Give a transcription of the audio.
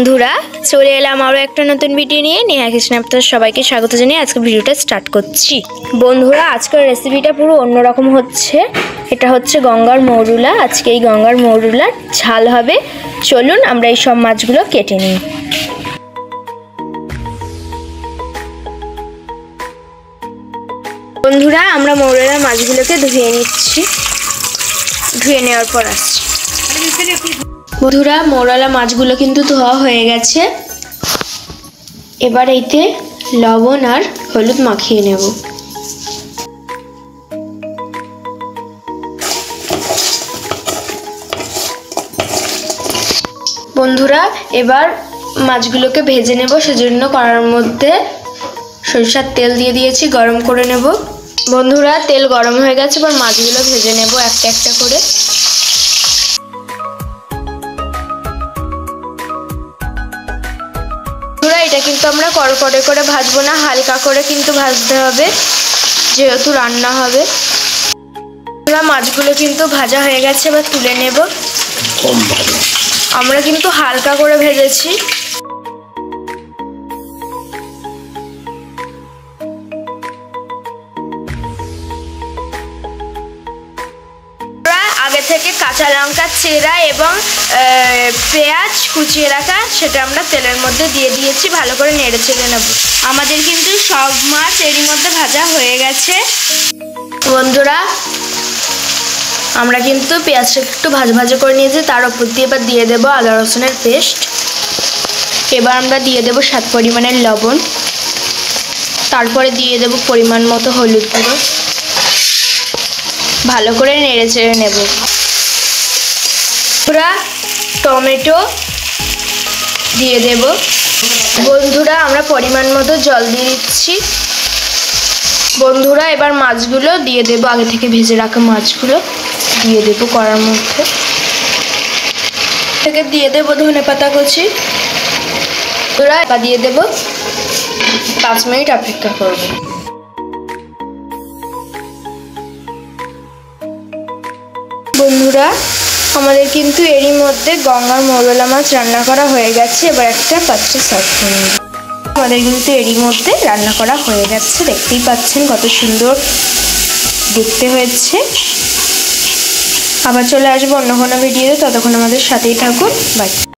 বন্ধুরা চলে এলাম আরও একটা নতুন ভিডিও নিয়ে নেহা কৃষ্ণ আপনাদের সবাইকে স্বাগত জানিয়ে আজকে ভিডিওটা স্টার্ট করছি। বন্ধুরা আজকের রেসিপিটা পুরো অন্যরকম হচ্ছে। এটা হচ্ছে গঙ্গার মৌরুলা। আজকে এই গঙ্গার মৌরুলার ঝাল হবে। চলুন আমরা এই সব মাছগুলো কেটে নিই। বন্ধুরা আমরা মৌরুলা মাছগুলোকে ধুয়ে নিচ্ছি। ধুয়ে নেওয়ার পর আসছি। বন্ধুরা মৌরলা মাছগুলো কিন্তু ধোয়া হয়ে গেছে। এবার এতে লবণ আর হলুদ মাখিয়ে নেব। বন্ধুরা এবার মাছগুলোকে ভেজে নেব। সেজন্য কড়াইয়ের মধ্যে সরিষার তেল দিয়ে দিয়েছি, গরম করে নেব। বন্ধুরা তেল গরম হয়ে গেছে, এবার মাছগুলো ভেজে নেব একটা একটা করে। এটা কিন্তু আমরা কড়কড়ে করে ভাজবো না, হালকা করে কিন্তু ভাজতে হবে যেহেতু রান্না হবে। মাছগুলো কিন্তু ভাজা হয়ে গেছে, এবার তুলে নেব। আমরা কিন্তু হালকা করে ভেজেছি। আগে থেকে কাঁচা লঙ্কা চেরা এবং পেঁয়াজ কুচিয়ে রাখা সেটা আমরা তেলের মধ্যে দিয়ে দিয়েছি। ভালো করে নেড়ে চেড়ে নেব। আমাদের কিন্তু সব মাছ এরই মধ্যে ভাজা হয়ে গেছে। বন্ধুরা আমরা কিন্তু পেঁয়াজটা একটু ভাজা ভাজা করে নিয়েছি। তার উপর দিয়ে এবার দিয়ে দেবো আদা রসুনের পেস্ট। এবার আমরা দিয়ে দেবো স্বাদ পরিমাণের লবণ। তারপরে দিয়ে দেবো পরিমাণ মতো হলুদ গুঁড়ো। ভালো করে নেড়ে চেড়ে নেব। পুরা টমেটো দিয়ে দেব। বন্ধুরা আমরা পরিমাণ মতো জল দিয়ে দিচ্ছি। বন্ধুরা এবার মাছগুলো দিয়ে দেব। আগে থেকে ভেজে রাখা মাছগুলো দিয়ে দেব কড়ার মধ্যে। থেকে দিয়ে দেব ধনেপাতা কুচি। বন্ধুরা এবার দিয়ে দেব। 5 মিনিট অপেক্ষা করব। বন্ধুরা আমাদের কিন্তু এরই মধ্যে গঙ্গার মৌরলা মাছ রান্না করা হয়ে গেছে। এবার একটা পাত্রে সার্ভ করে নেব। আমাদের কিন্তু এরই মধ্যে রান্না করা হয়ে গেছে। দেখতেই পাচ্ছেন কত সুন্দর দেখতে হয়েছে। আবার চলে আসবো অন্য কোনো ভিডিওতে। ততক্ষণ আমাদের সাথেই থাকুন। বাই।